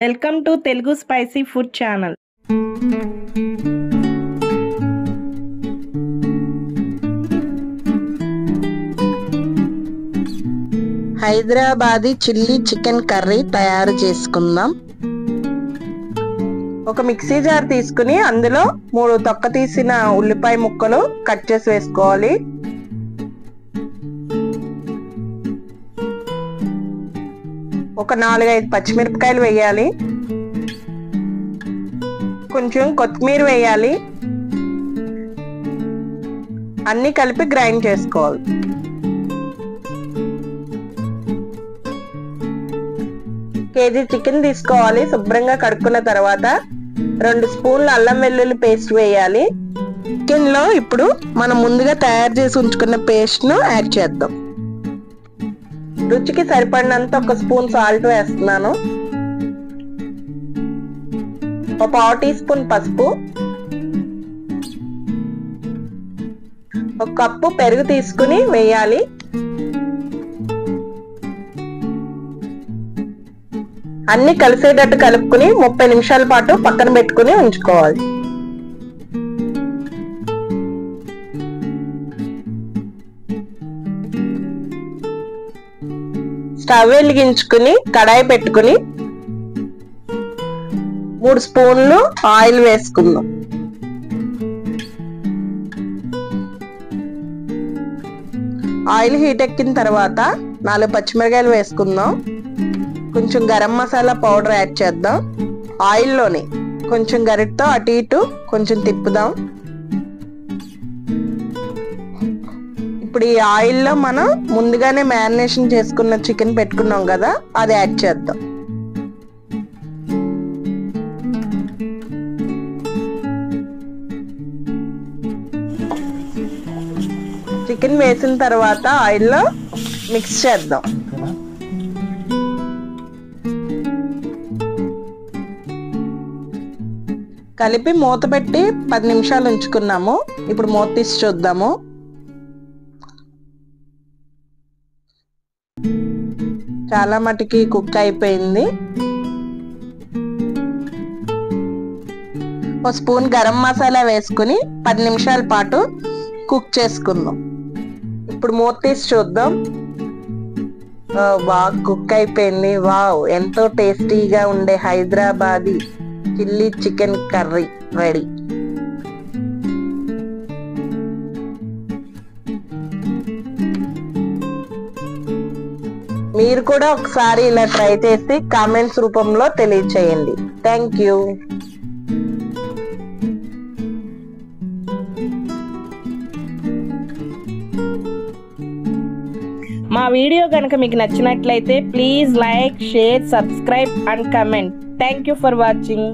Welcome to Telugu spicy food channel. Hyderabadi chilli chicken curry తయారు చేసుకుందాం. ఒక మిక్సీ జార్ తీసుకుని అందులో 3 తొక్క తీసిన ఉల్లిపాయ ముక్కలు కట్ చేసి వేసుకోవాలి. ఒక 4-5 పచ్చిమిరపకాయలు వేయాలి. కొంచెం కొత్తిమీర వేయాలి. అన్ని కలిపి గ్రైండ్ చేసుకోవాలి. కేజీ చికెన్ తీసుకోవాలి. శుభ్రంగా కడుక్కున్న తర్వాత 2 స్పూన్ల అల్లం వెల్లుల్లి పేస్ట్ వేయాలి. చికెన్ లో ఇప్పుడు మనం ముందుగా తయారు చేసి ఉంచుకున్న పేస్ట్ ను యాడ్ చేద్దాం. రుచికి సరిపడినంత 1 స్పూన్ సాల్ట్ వేస్తున్నాను. 1/2 టీ స్పూన్ పసుపు, 1 కప్పు పెరుగు తీసుకుని వేయాలి. అన్ని కలిసేటట్టు కలుపుకుని 30 నిమిషాల పాటు పక్కన పెట్టుకుని ఉంచుకోవాలి. స్టవ్ వెలిగించుకుని కడాయి పెట్టుకుని 3 స్పూన్లు ఆయిల్ వేసుకుందాం. ఆయిల్ హీట్ ఎక్కిన తర్వాత 4 పచ్చిమిరకాయలు వేసుకుందాం. కొంచెం గరం మసాలా పౌడర్ యాడ్ చేద్దాం. ఆయిల్లోనే కొంచెం గరిటతో అటు ఇటు కొంచెం తిప్పుదాం. ఇప్పుడు ఈ ఆయిల్లో మనం ముందుగానే మ్యారినేషన్ చేసుకున్న చికెన్ పెట్టుకున్నాం కదా, అది యాడ్ చేద్దాం. చికెన్ వేసిన తర్వాత ఆయిల్లో మిక్స్ చేద్దాం. కలిపి మూత పెట్టి 10 నిమిషాలు ఉంచుకున్నాము. ఇప్పుడు మూత తీసి చూద్దాము. చాలా మటుకి కుక్ అయిపోయింది. 1 స్పూన్ గరం మసాలా వేసుకుని 10 నిమిషాల పాటు కుక్ చేసుకుందాం. ఇప్పుడు మూత తీసి చూద్దాం. బాగా కుక్ అయిపోయింది. వావ్, ఎంతో టేస్టీగా ఉండే Hyderabadi chilli chicken curry ready. మీరు కూడా ఒకసారి ఇలా ట్రై చేసి కామెంట్స్ రూపంలో తెలియచేయండి. Thank you. మా వీడియో కనుక మీకు నచ్చినట్లయితే please like, share, subscribe and comment. Thank you for watching.